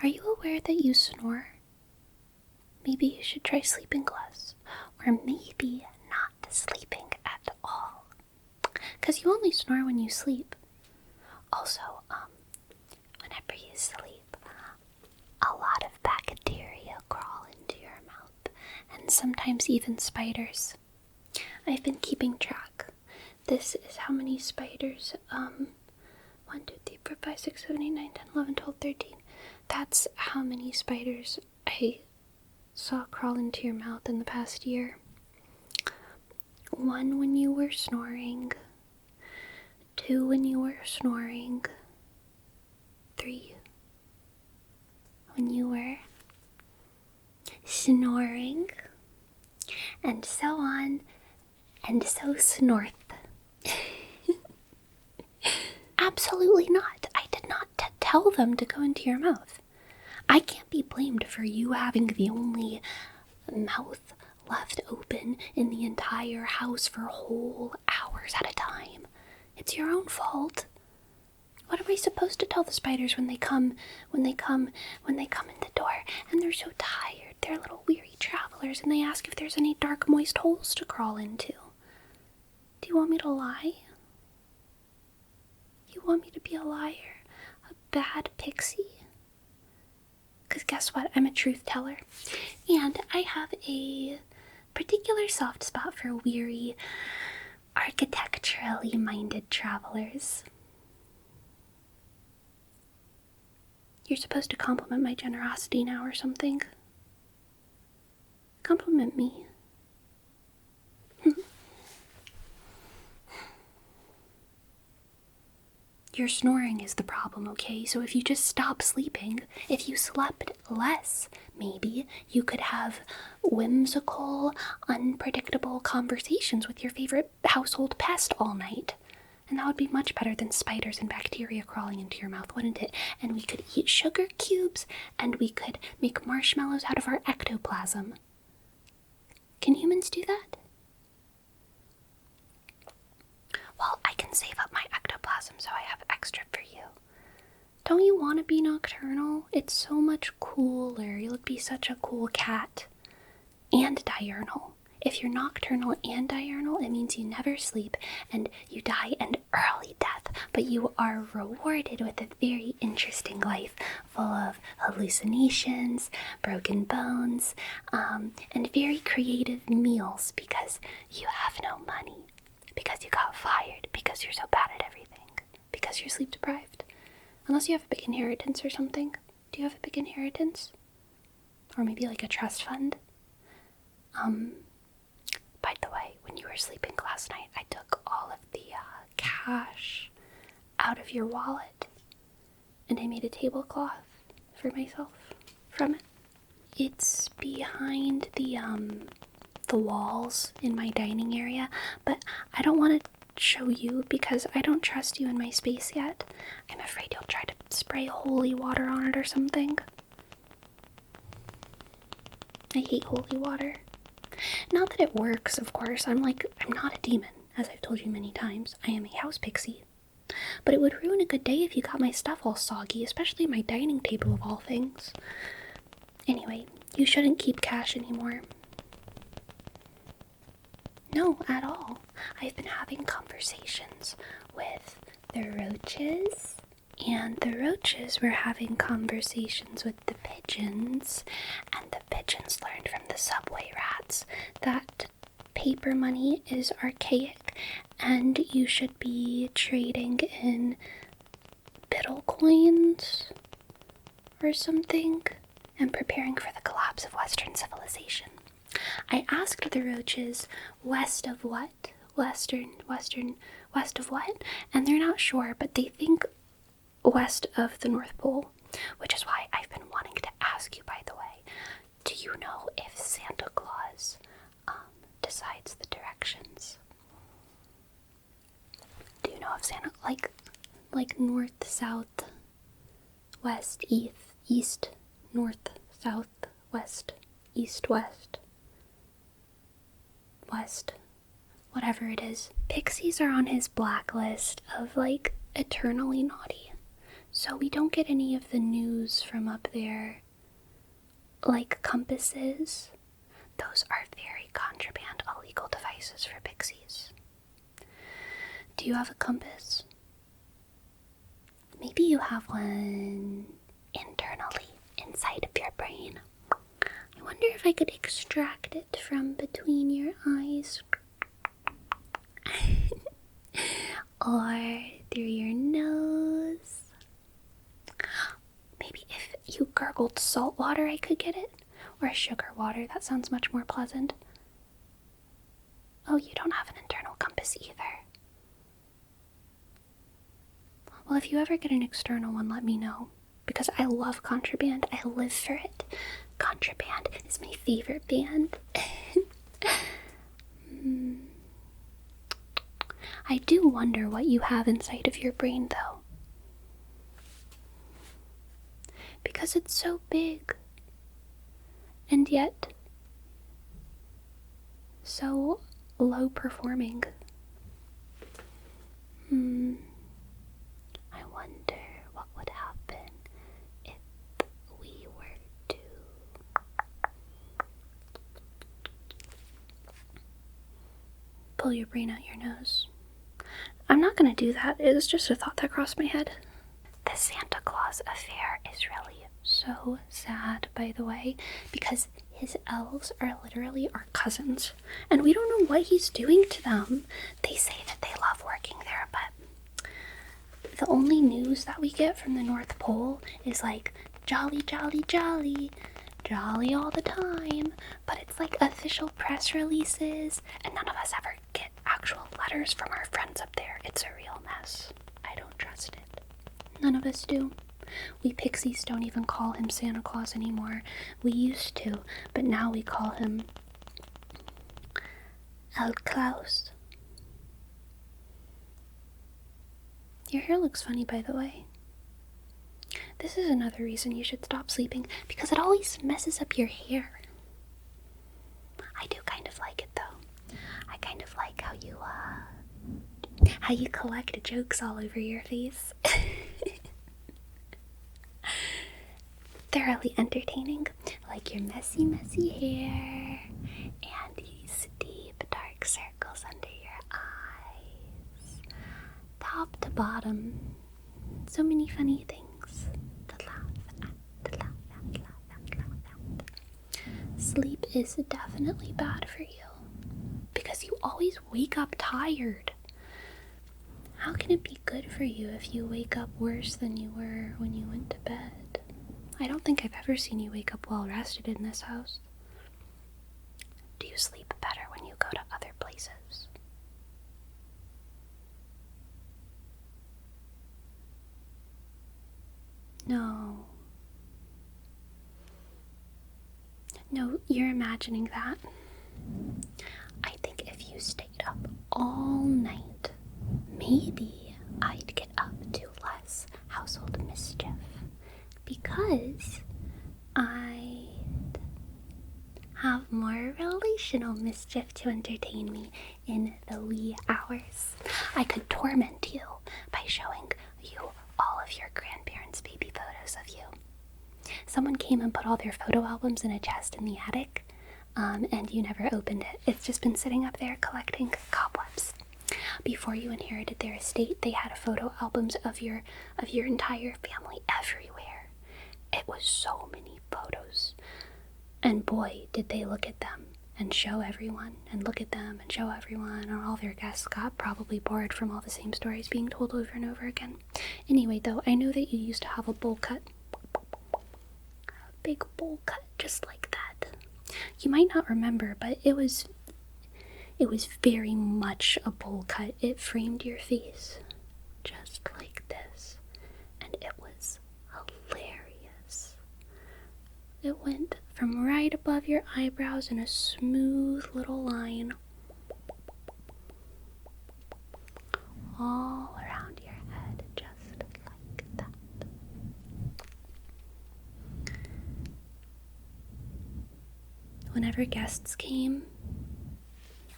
Are you aware that you snore? Maybe you should try sleeping less, or maybe not sleeping at all. Because you only snore when you sleep. Also, whenever you sleep, a lot of bacteria crawl into your mouth, and sometimes even spiders. I've been keeping track. This is how many spiders, 1, 2, 3, 4, 5, 6, 7, 8, 9, 10, 11, 12, 13. That's how many spiders I saw crawl into your mouth in the past year. 1 when you were snoring, 2 when you were snoring, 3 when you were snoring, and so on, and so snorth. Absolutely not. I did not tell them to go into your mouth. I can't be blamed for you having the only mouth left open in the entire house for whole hours at a time. It's your own fault. What am I supposed to tell the spiders when they come in the door and they're so tired? They're little weary travelers and they ask if there's any dark, moist holes to crawl into. Do you want me to lie? You want me to be a liar? A bad pixie? Because guess what? I'm a truth teller. And I have a particular soft spot for weary, architecturally minded travelers. You're supposed to compliment my generosity now or something. Compliment me. Your snoring is the problem, okay? So if you just stop sleeping, if you slept less, maybe you could have whimsical, unpredictable conversations with your favorite household pest all night. And that would be much better than spiders and bacteria crawling into your mouth, wouldn't it? And we could eat sugar cubes, and we could make marshmallows out of our ectoplasm. Can humans do that? Well, I can save up my ectoplasm so I have extra for you. Don't you want to be nocturnal? It's so much cooler. You'll be such a cool cat. And diurnal. If you're nocturnal and diurnal, it means you never sleep and you die an early death, but you are rewarded with a very interesting life full of hallucinations, broken bones, and very creative meals because you have no money, because you got fired, because you're so bad at everything, because you're sleep deprived. Unless you have a big inheritance or something. Do you have a big inheritance? Or maybe like a trust fund? By the way, when you were sleeping last night, I took all of the cash out of your wallet and I made a tablecloth for myself from it. It's behind the walls in my dining area, but I don't want to show you because I don't trust you in my space yet. I'm afraid you'll try to spray holy water on it or something. I hate holy water. Not that it works, of course. I'm not a demon, as I've told you many times. I am a house pixie. But it would ruin a good day if you got my stuff all soggy, especially my dining table of all things. Anyway, you shouldn't keep cash anymore. No, at all. I've been having conversations with the Roaches, and the Roaches were having conversations with the pigeons, and the pigeons learned from the subway rats that paper money is archaic, and you should be trading in biddle coins or something, and preparing for the collapse of Western civilization. I asked the Roaches west of what? West of what? And they're not sure, but they think west of the North Pole, which is why I've been wanting to ask you, by the way, do you know if Santa Claus decides the directions? Do you know if Santa, like north, south, west, east, north, south, west, east, west, whatever it is. Pixies are on his blacklist of, eternally naughty. So we don't get any of the news from up there, like compasses. Those are very contraband, illegal devices for pixies. Do you have a compass? Maybe you have one internally inside of your brain. I wonder if I could extract it from between your eyes. Or through your nose. Maybe if you gurgled salt water, I could get it. Or sugar water, that sounds much more pleasant. Oh, you don't have an internal compass either. Well, if you ever get an external one, let me know. Because I love contraband. I live for it. Contraband is my favorite band. I do wonder what you have inside of your brain, though. Because it's so big. And yet, so low performing. I wonder what would happen if we were to pull your brain out your nose. I'm not gonna do that. It was just a thought that crossed my head. The Santa Claus affair is really so sad, by the way, because his elves are literally our cousins, and we don't know what he's doing to them. They say that they love working there, but the only news that we get from the North Pole is like, jolly, jolly, jolly, jolly all the time, but it's like official press releases, and none of us ever get actual letters from our friends up there. It's a real mess. I don't trust it. None of us do. We pixies don't even call him Santa Claus anymore. We used to, but now we call him El Klaus. Your hair looks funny, by the way. This is another reason you should stop sleeping, because it always messes up your hair. I do kind of like it, though. I kind of like how you collect jokes all over your face. Thoroughly entertaining, like your messy, messy hair and these deep, dark circles under your eyes, top to bottom. So many funny things to laugh at. Sleep is definitely bad for you because you always wake up tired. How can it be good for you if you wake up worse than you were when you went to bed? I don't think I've ever seen you wake up well rested in this house. Do you sleep better when you go to other places? No. No, you're imagining that. I think if you stayed up all night, maybe I'd get up to less household mischief. Because I'd have more relational mischief to entertain me in the wee hours. I could torment you by showing you all of your grandparents' baby photos of you. Someone came and put all their photo albums in a chest in the attic, and you never opened it. It's just been sitting up there collecting cobwebs. Before you inherited their estate, they had photo albums of your entire family everywhere. It was so many photos. And boy, did they look at them and show everyone, and look at them and show everyone, and all their guests got probably bored from all the same stories being told over and over again. Anyway, though, I know that you used to have a bowl cut. A big bowl cut, just like that. You might not remember, but it was very much a bowl cut. It framed your face just like this, and it was hilarious. It went from right above your eyebrows in a smooth little line all around your head, just like that. Whenever guests came,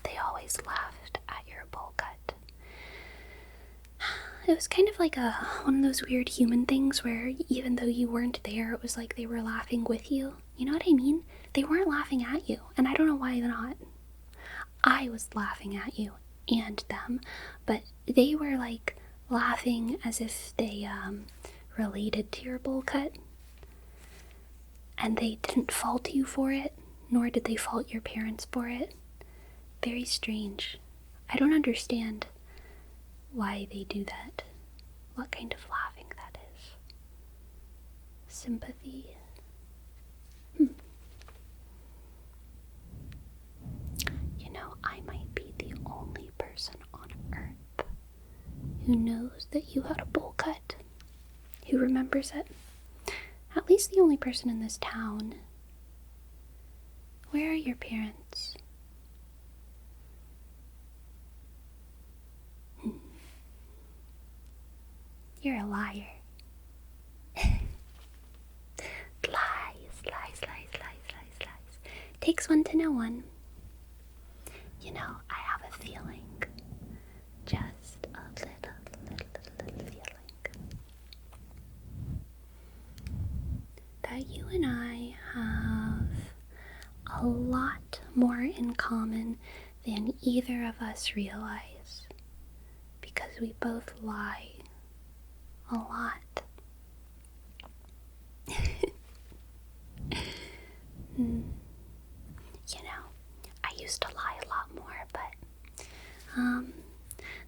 they always laughed at your bowl cut. it was kind of like one of those weird human things where even though you weren't there, it was like they were laughing with you. You know what I mean? They weren't laughing at you, and I don't know why not. I was laughing at you and them, but they were like laughing as if they related to your bowl cut, and they didn't fault you for it, nor did they fault your parents for it. Very strange. I don't understand why they do that. What kind of laughing that is. Sympathy. You know, I might be the only person on Earth who knows that you had a bowl cut, who remembers it. At least the only person in this town. Where are your parents? You're a liar. Lies. Takes one to know one. You know, I have a feeling. Just a little feeling. That you and I have a lot more in common than either of us realize. Because we both lie a lot. You know, I used to lie a lot more, but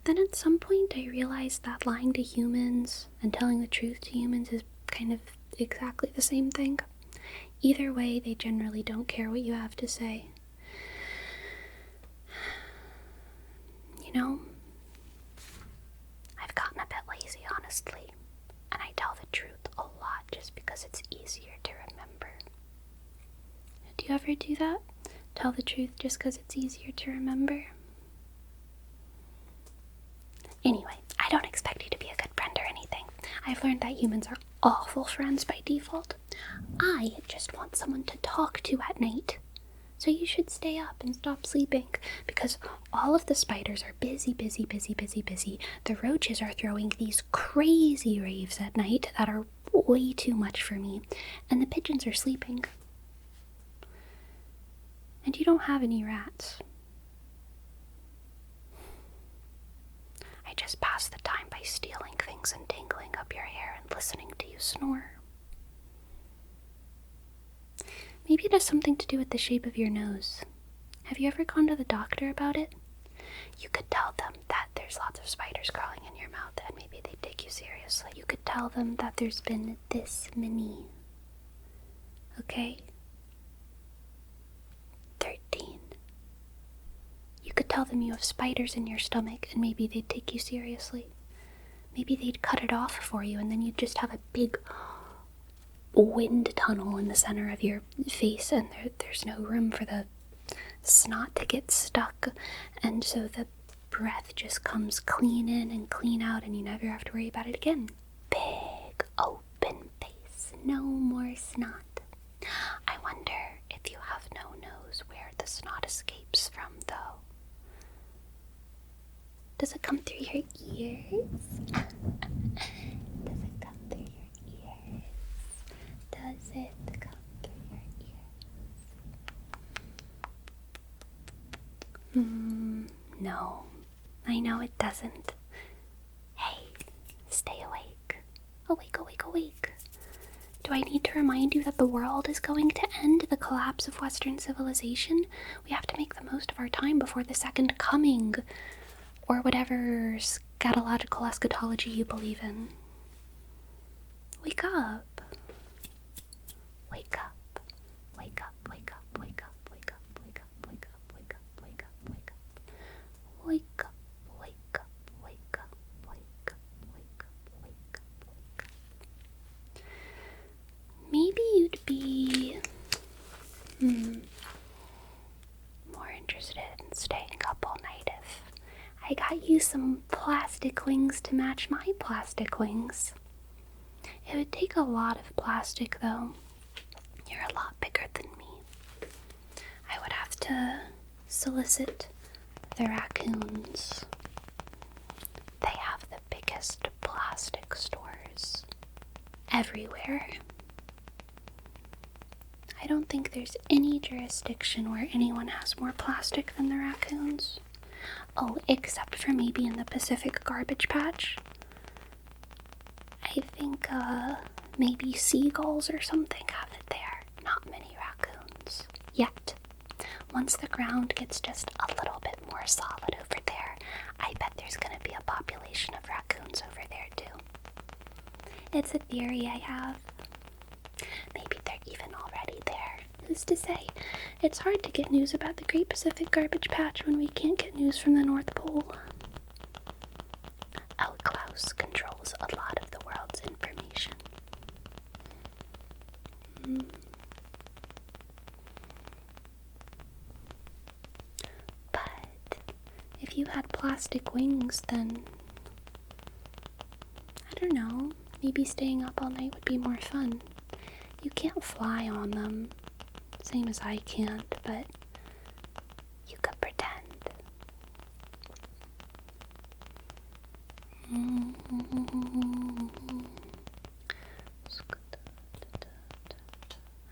then at some point I realized that lying to humans and telling the truth to humans is kind of exactly the same thing. Either way, they generally don't care what you have to say. You know, I've gotten a bit lazy, honestly, and I tell the truth a lot just because it's easier to remember. Do you ever do that? Tell the truth just because it's easier to remember? Anyway, I don't expect you to be a good friend or anything. I've learned that humans are awful friends by default. I just want someone to talk to at night. So you should stay up and stop sleeping, because all of the spiders are busy. The roaches are throwing these crazy raves at night that are way too much for me, and the pigeons are sleeping. And you don't have any rats. I just pass the time by stealing things and tangling up your hair and listening to you snore. Maybe it has something to do with the shape of your nose. Have you ever gone to the doctor about it? You could tell them that there's lots of spiders crawling in your mouth and maybe they'd take you seriously. You could tell them that there's been this many. Okay? 13. You could tell them you have spiders in your stomach and maybe they'd take you seriously. Maybe they'd cut it off for you and then you'd just have a big wind tunnel in the center of your face, and there's no room for the snot to get stuck, and so the breath just comes clean in and clean out and you never have to worry about it again. Big open face, no more snot. I wonder if you have no nose where the snot escapes from, though. Does it come through your ears? Does it come through your ears? Does it come through your ears? No. I know it doesn't. Hey, stay awake. Awake. Do I need to remind you that the world is going to end, the collapse of Western civilization? We have to make the most of our time before the second coming, or whatever scatological eschatology you believe in. Wake up. Wake up. Wake up, wake up, wake up, wake up, wake up, wake up, wake up, wake up, wake up. Wake up, wake up, wake up, wake up, wake up, wake up, wake up. Maybe you'd be more interested in staying up all night if I got you some plastic wings to match my plastic wings. It would take a lot of plastic, though. You're a lot bigger than me. I would have to solicit the raccoons. They have the biggest biggest plastic stores everywhere. I don't think there's any jurisdiction where anyone has more plastic than the raccoons. Oh, except for maybe in the Pacific Garbage Patch. I think, maybe seagulls or something have it there. Not many raccoons. Yet. Once the ground gets just a little bit more solid over there, I bet there's gonna be a population of raccoons over there too. It's a theory I have. Maybe they're even already there. Who's to say? It's hard to get news about the Great Pacific Garbage Patch when we can't get news from the North Pole. Klaus controls a lot of the world's information. But if you had plastic wings, then I don't know, maybe staying up all night would be more fun. You can't fly on them, same as I can't, but you could pretend.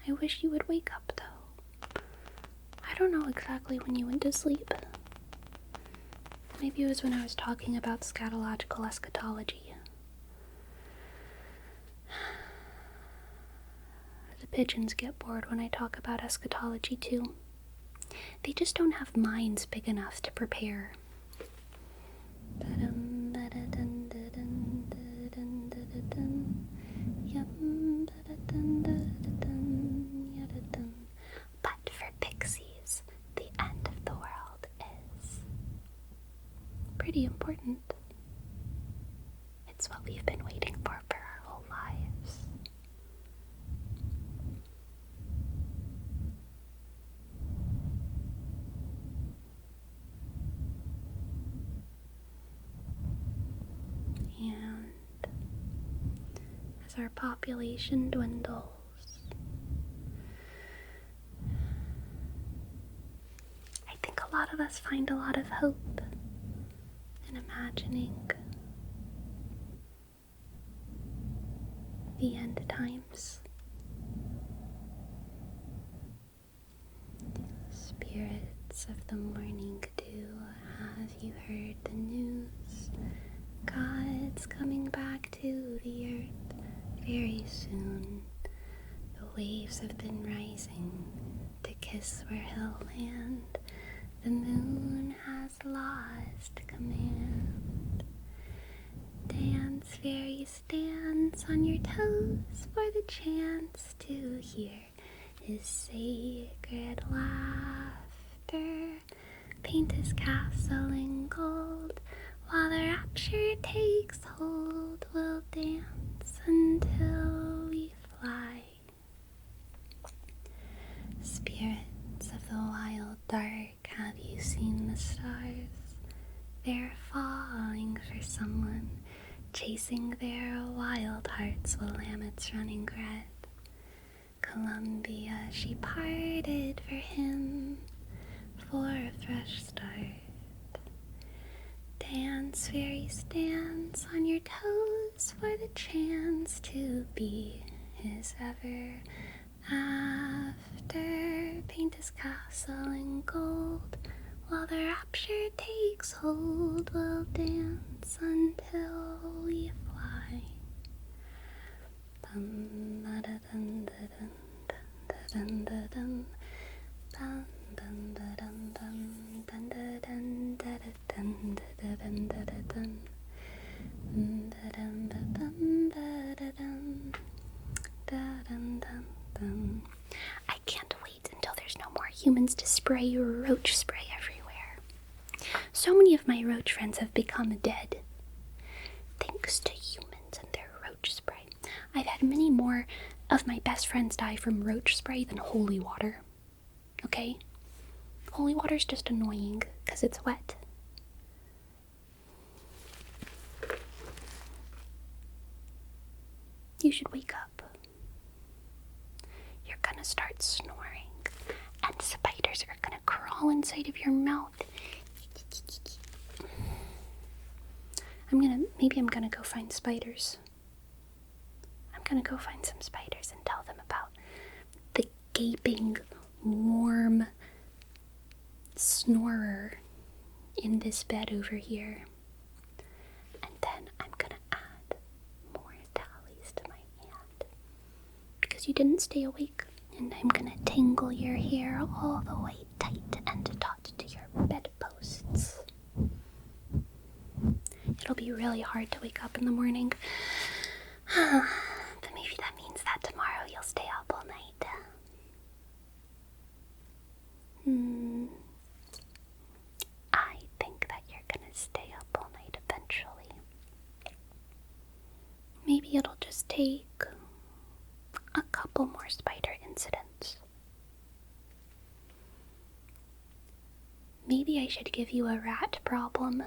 I wish you would wake up, though. I don't know exactly when you went to sleep. Maybe it was when I was talking about scatological eschatology. The pigeons get bored when I talk about eschatology, too. They just don't have minds big enough to prepare. But for pixies, the end of the world is pretty important. It's what we've been waiting for our whole lives. And as our population dwindles, I think a lot of us find a lot of hope in imagining the end times. Spirits of the morning dew, have you heard the news? God's coming back to the earth very soon. The waves have been rising to kiss where he'll land. The moon has lost command. Dance, fairies, dance on your toes for the chance to hear his sacred laughter. Paint his castle in gold while the rapture takes hold. We'll dance until we fly. Spirits of the wild dark, have you seen the stars? They're falling for someone, chasing their wild hearts while Willamette running red. Columbia, she parted for him for a fresh start. Dance, fairies, dance on your toes for the chance to be his ever after. Paint his castle in gold while the rapture takes hold. We'll dance until we fly. Dun, da, da, dun, da, dun, dun, da, dun, dun, dun, da, dun, dun, dun, da, dun, da, da, dun, da, dun, da, da, dun. Da, dun, da, dun, da, da, dun, da, dun, dun, dun. I can't wait until there's no more humans to spray roach spray everywhere. So many of my roach friends have become dead, thanks to humans and their roach spray. I've had many more of my best friends die from roach spray than holy water. Okay? Holy water's just annoying because it's wet. You should wake up. You're gonna start snoring, and spiders are gonna crawl inside of your mouth. Maybe I'm gonna go find spiders. I'm gonna go find some spiders and tell them about the gaping, warm snorer in this bed over here. And then I'm gonna add more tallies to my hand because you didn't stay awake. And I'm gonna tangle your hair all the way tight and taut to your bedposts. It'll be really hard to wake up in the morning. But maybe that means that tomorrow you'll stay up all night. I think that you're gonna stay up all night eventually. Maybe it'll just take a couple more spider incidents. Maybe I should give you a rat problem.